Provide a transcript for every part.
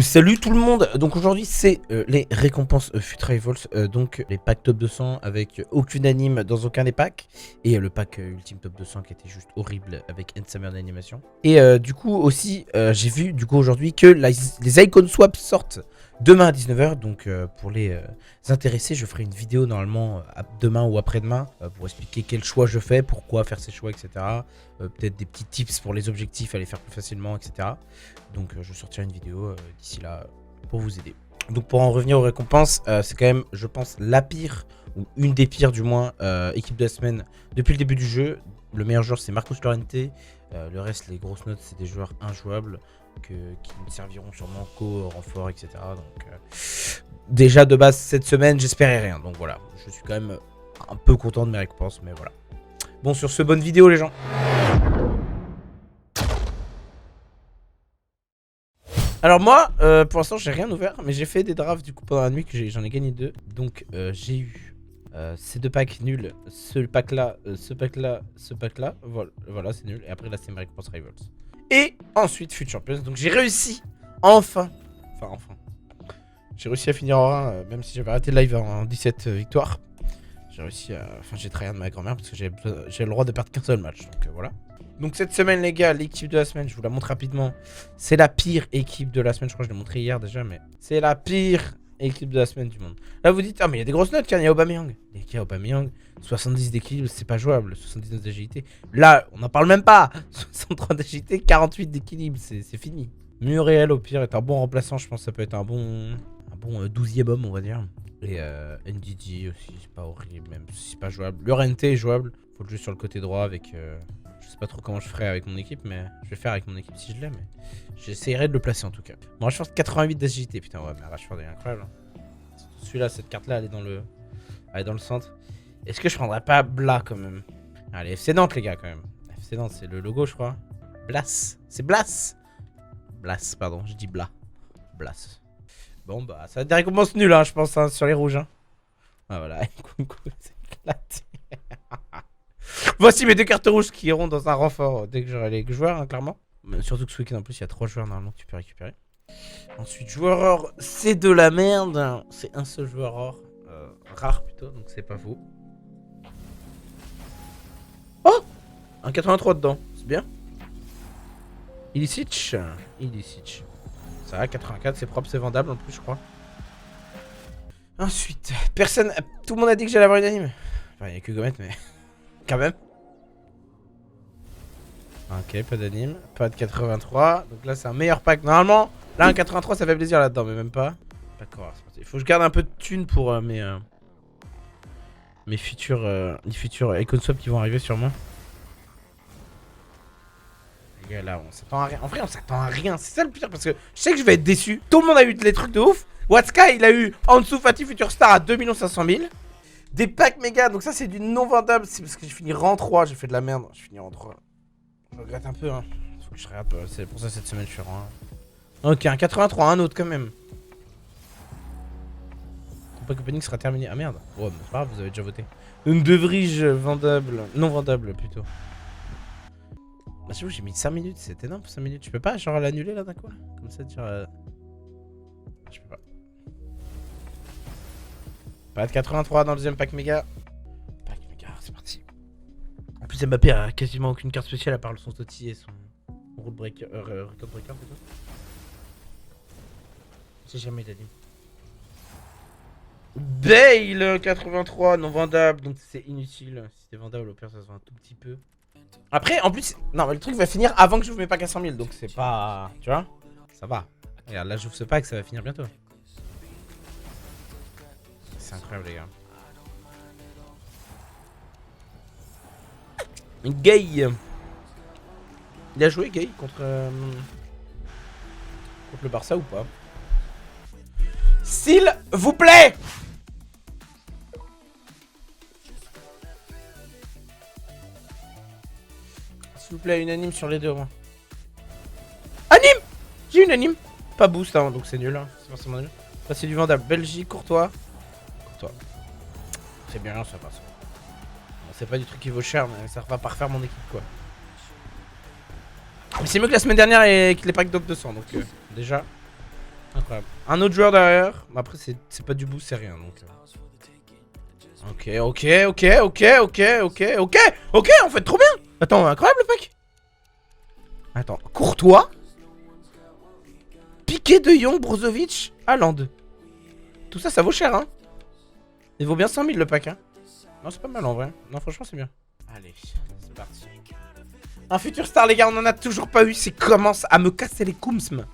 Salut tout le monde. Donc aujourd'hui c'est les récompenses FUT Rivals, donc les packs top 200 avec aucune anime dans aucun des packs et le pack ultime top 200 qui était juste horrible avec End Summer d'animation. Et du coup aussi j'ai vu du coup aujourd'hui que les icon swaps sortent demain à 19h. Donc pour les intéressés, je ferai une vidéo normalement demain ou après-demain pour expliquer quel choix je fais, pourquoi faire ces choix, etc. Peut-être des petits tips pour les objectifs à les faire plus facilement, etc. Donc je sortirai une vidéo d'ici là pour vous aider. Donc pour en revenir aux récompenses, c'est quand même, je pense, la pire, ou une des pires du moins, équipe de la semaine depuis le début du jeu. Le meilleur joueur c'est Marcos Llorente, le reste, les grosses notes, c'est des joueurs injouables qui ne serviront sûrement qu'au renfort, etc. Donc déjà de base cette semaine, j'espérais rien. Donc voilà, je suis quand même un peu content de mes récompenses, mais voilà. Bon, sur ce, bonne vidéo les gens. Alors moi, pour l'instant, j'ai rien ouvert, mais j'ai fait des drafts du coup pendant la nuit, que j'en ai gagné 2. Donc j'ai eu ces deux packs nuls, ce pack là, ce pack là, ce pack là. Voilà, c'est nul. Et après là, c'est mes récompenses Rivals. Et ensuite FUT Champions. Donc j'ai réussi, enfin. J'ai réussi à finir en 1, même si j'avais arrêté le live en 17 victoires. J'ai réussi à... Enfin, j'ai tryhard de ma grand-mère parce que j'ai le droit de perdre qu'un seul match. Donc voilà. Donc cette semaine les gars, l'équipe de la semaine, je vous la montre rapidement. C'est la pire équipe de la semaine, je crois que je l'ai montré hier déjà, mais c'est la pire équipe de la semaine du monde. Là vous dites, ah mais il y a des grosses notes, il y a Aubameyang. Les gars, Aubameyang, 70 d'équilibre, c'est pas jouable, 79 d'agilité. Là, on n'en parle même pas. 63 d'agilité, 48 d'équilibre, c'est fini. Muriel au pire est un bon remplaçant, je pense que ça peut être un bon 12e homme on va dire. Et NDD aussi, c'est pas horrible, même si c'est pas jouable. Llorente est jouable, faut le jouer sur le côté droit avec... je sais pas trop comment je ferai avec mon équipe, mais je vais faire avec mon équipe si je l'ai, mais j'essaierai de le placer en tout cas. Bon, Rashford 88 d'agilité, putain ouais, mais Rashford est incroyable. Celui-là, cette carte-là, elle est dans le centre. Est-ce que je prendrais pas Blas quand même? Allez, FC Nantes les gars quand même. FC Nantes, c'est le logo je crois. Blas, c'est Blas. Blas, pardon, je dis Blas. Blas. Bon bah, ça va être des récompenses nulles hein, je pense, hein, sur les rouges. Hein. Ah voilà, c'est éclaté. Voici mes 2 cartes rouges qui iront dans un renfort dès que j'aurai les joueurs, hein, clairement. Mais surtout que ce week-end en plus, il y a 3 joueurs normalement que tu peux récupérer. Ensuite, joueur or, c'est de la merde. C'est un seul joueur or, rare plutôt, donc c'est pas faux. Oh, un 83 dedans, c'est bien. Ilicic. Ça va, 84, c'est propre, c'est vendable en plus, je crois. Ensuite, tout le monde a dit que j'allais avoir une anime. Enfin, il n'y a que Gomet, mais quand même. Ok, pas d'anime, pas de 83. Donc là, c'est un meilleur pack. Normalement, là, un 83, ça fait plaisir là-dedans, mais même pas. D'accord, c'est parti. Il faut que je garde un peu de thunes pour mes futurs icon swap qui vont arriver sûrement. Les gars, là, on s'attend à rien. En vrai, on s'attend à rien. C'est ça le pire parce que je sais que je vais être déçu. Tout le monde a eu les trucs de ouf. Watska, il a eu Ansu Fati Future Star à 2 500 000. Des packs méga. Donc ça, c'est du non vendable. C'est parce que j'ai fini rang 3. J'ai fait de la merde. J'ai fini rang 3. Je regrette un peu. Hein. Faut que je réappe. C'est pour ça cette semaine, je suis rang 1. Ok, un 83. Un autre quand même. Le pack opening sera terminé. Ah merde. Oh, mais c'est pas grave, vous avez déjà voté. Une De Vrij vendable. Non vendable plutôt. Bah, j'ai mis 5 minutes, c'est énorme pour 5 minutes. Tu peux pas genre l'annuler là d'un coup? Comme ça, genre. Je peux pas. Pas de 83 dans le deuxième pack méga. Pack méga, c'est parti. En plus, Mbappé a quasiment aucune carte spéciale à part son Totti et son rule breaker, record breaker plutôt. J'ai jamais d'anime. Bale 83 non vendable, donc c'est inutile. Si c'était vendable, au pire, ça se vend un tout petit peu. Après, en plus, non, mais le truc va finir avant que j'ouvre mes packs à 100 000, donc c'est pas. Tu vois? Ça va. Regarde, là, j'ouvre ce pack, ça va finir bientôt. C'est incroyable, les gars. Gay. Il a joué Gay contre le Barça ou pas? S'il vous plaît! S'il vous plaît, une anime sur les deux au moins. Anime! J'ai une anime. Pas boost, hein, donc c'est nul. Hein. C'est forcément nul. Ça, c'est du vendable. Belgique, Courtois. C'est bien, ça passe. Bon, c'est pas du truc qui vaut cher, mais ça va pas refaire mon équipe, quoi. Mais c'est mieux que la semaine dernière et que les packs d'op 200, donc déjà. Incroyable. Un autre joueur derrière. Mais après, c'est pas du boost, c'est rien. Donc. Ok, en fait, trop bien. Attends, incroyable le pack. Attends, Courtois, Piqué, De Jong, Brozovic, Haaland. Tout ça, ça vaut cher, hein. Il vaut bien 100 000 le pack, hein. Non, c'est pas mal en vrai. Non, franchement, c'est bien. Allez, c'est parti. Un futur star, les gars, on en a toujours pas eu. C'est commence à me casser les coumsmes.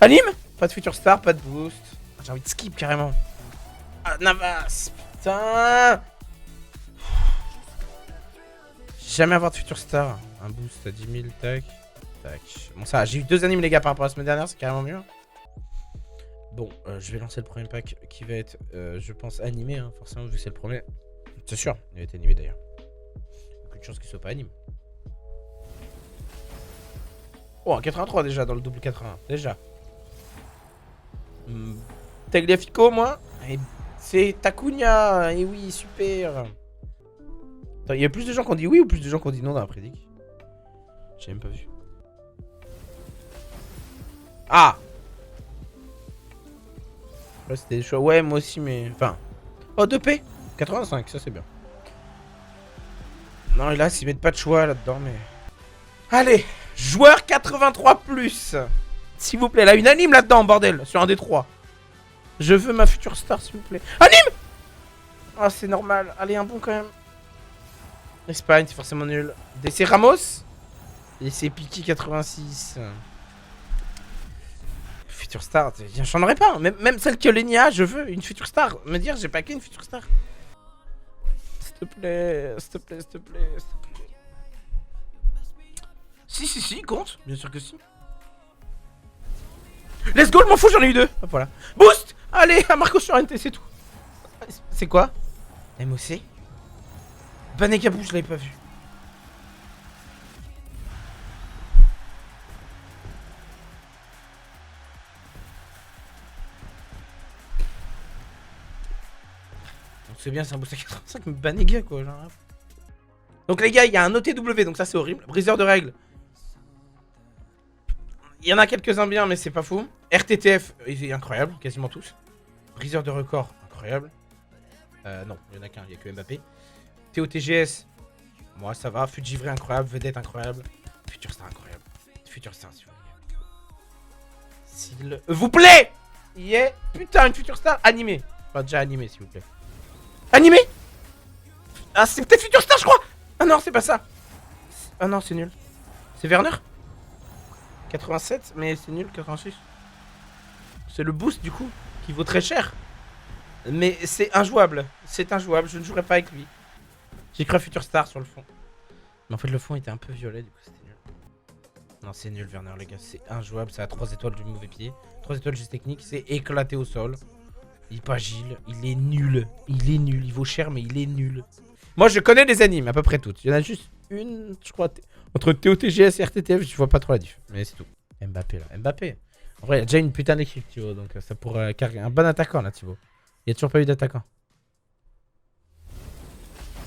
Anime. Pas de futur star, pas de boost. J'ai envie de skip carrément. Ah, Navas, putain. Jamais avoir de futur star. Un boost à 10 000, tac. Tac. Bon, ça, j'ai eu 2 animes, les gars, par rapport à la semaine dernière, c'est carrément mieux. Bon, je vais lancer le premier pack qui va être, je pense, animé, hein, forcément, vu que c'est le premier. C'est sûr, il va être animé d'ailleurs. Aucune chance qu'il soit pas animé. Oh, un 83 déjà dans le double 80, déjà. Tagliafico, moi. C'est Takunya, et oui, super. Attends, il y a plus de gens qui ont dit oui ou plus de gens qui ont dit non dans la prédic? J'ai même pas vu. Ah! Là, c'était des choix. Ouais, moi aussi, mais. Enfin. Oh, 2P 85, ça c'est bien. Non, et là, s'ils mettent pas de choix là-dedans, mais. Allez! Joueur 83 plus! S'il vous plaît, là, une anime là-dedans, bordel! Sur un des 3. Je veux ma future star, s'il vous plaît. Anime! Ah, c'est normal. Allez, un bon quand même. Espagne, c'est forcément nul. DC Ramos. Et c'est Piki 86. Future star, j'en aurais pas. Même celle que Lenia, je veux une future star. Me dire, j'ai pas qu'une future star. S'il te plaît, s'il te plaît, s'il te plaît, s'il te plaît. Si, compte. Bien sûr que si. Let's go, je m'en fous, j'en ai eu 2. Hop, voilà. Boost. Allez, à Marco sur NT, c'est tout. C'est quoi? MOC. Banegabou, je l'avais pas vu. C'est bien, c'est un boost à 85, mais Banega quoi. Genre. Donc les gars, il y a un OTW, donc ça c'est horrible. Briseur de règles. Il y en a quelques-uns bien, mais c'est pas fou. RTTF, il est incroyable, quasiment tous. Briseur de record, incroyable. Non, il y en a qu'un, il y a que Mbappé. TOTGS, moi ça va. Fujivray, incroyable. Vedette, incroyable. Future Star, incroyable. Future Star, s'il vous plaît. Yeah. Putain, une Future Star animée. Enfin, déjà animée, s'il vous plaît. Animé. Ah, c'est peut-être Future Star, je crois. Ah non, c'est pas ça. Ah non, c'est nul. C'est Werner 87, mais c'est nul, 86. C'est le boost, du coup, qui vaut très cher. Mais c'est injouable. C'est injouable, je ne jouerai pas avec lui. J'ai cru à Future Star sur le fond. Mais en fait, le fond était un peu violet, du coup, c'était nul. Non, c'est nul, Werner, les gars. C'est injouable, c'est à 3 étoiles du mauvais pied. 3 étoiles juste technique, c'est éclaté au sol. Il est pas agile, il est nul. Il est nul, il vaut cher, mais il est nul. Moi, je connais les animes, à peu près toutes. Il y en a juste une, je crois, entre TOTGS et RTTF, je vois pas trop la diff. Mais c'est tout. Mbappé, là. Mbappé. En vrai, il y a déjà une putain d'équipe, Thibaut. Donc, ça pourrait carrer un bon attaquant, là, Thibaut. Il y a toujours pas eu d'attaquant.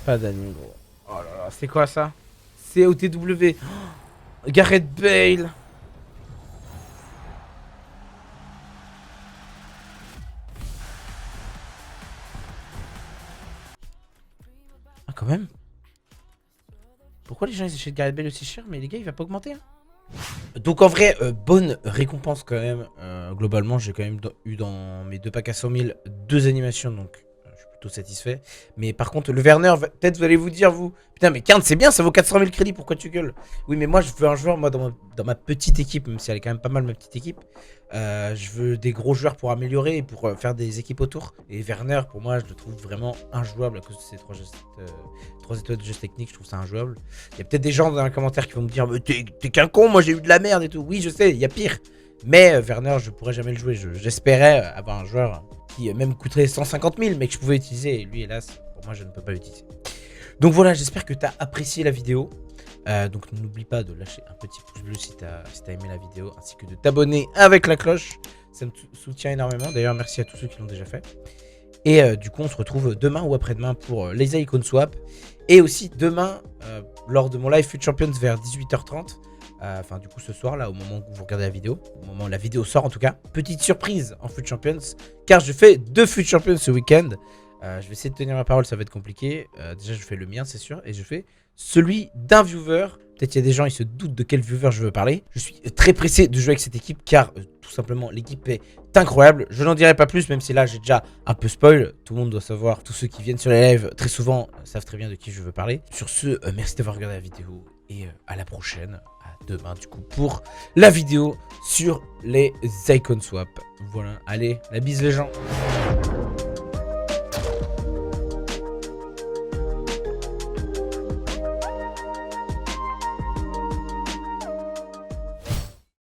Pas d'anime, gros. Oh là là, c'est quoi ça? C'est OTW. Oh, Gareth Bale. Ah, quand même. Pourquoi les gens ils achètent Gareth Bale aussi cher? Mais les gars, il va pas augmenter, hein. Donc en vrai, bonne récompense quand même. Globalement, j'ai quand même eu dans mes 2 packs à 100 000 2 animations, donc je suis plutôt satisfait. Mais par contre, le Werner, peut-être vous allez vous dire, vous, putain, mais Quinte, c'est bien, ça vaut 400 000 crédits, pourquoi tu gueules? Oui, mais moi, je veux un joueur, moi, dans ma petite équipe, même si elle est quand même pas mal, ma petite équipe. Je veux des gros joueurs pour améliorer et pour faire des équipes autour. Et Werner, pour moi, je le trouve vraiment injouable à cause de ces 3 étoiles de jeu technique, je trouve ça injouable. Il y a peut-être des gens dans les commentaires qui vont me dire t'es qu'un con, moi j'ai eu de la merde et tout. Oui, je sais, il y a pire. Mais Werner, je pourrais jamais le jouer. J'espérais avoir un joueur qui même coûterait 150 000, mais que je pouvais utiliser. Et lui, hélas, pour moi, je ne peux pas l'utiliser. Donc voilà, j'espère que tu as apprécié la vidéo. Donc n'oublie pas de lâcher un petit pouce bleu si tu as aimé la vidéo, ainsi que de t'abonner avec la cloche. Ça me soutient énormément. D'ailleurs, merci à tous ceux qui l'ont déjà fait. Et du coup, on se retrouve demain ou après-demain pour les Icon Swap. Et aussi demain, lors de mon live Foot Champions vers 18h30, Enfin, du coup, ce soir, là, au moment où vous regardez la vidéo, au moment où la vidéo sort en tout cas. Petite surprise en FUT Champions, car je fais 2 FUT Champions ce week-end. Je vais essayer de tenir ma parole, ça va être compliqué. Déjà, je fais le mien, c'est sûr, et je fais celui d'un viewer. Peut-être qu'il y a des gens, ils se doutent de quel viewer je veux parler. Je suis très pressé de jouer avec cette équipe, car tout simplement, l'équipe est incroyable. Je n'en dirai pas plus, même si là, j'ai déjà un peu spoil. Tout le monde doit savoir, tous ceux qui viennent sur les lives, très souvent, savent très bien de qui je veux parler. Sur ce, merci d'avoir regardé la vidéo, et à la prochaine, à demain du coup, pour la vidéo sur les icon swap. Voilà, allez, la bise les gens.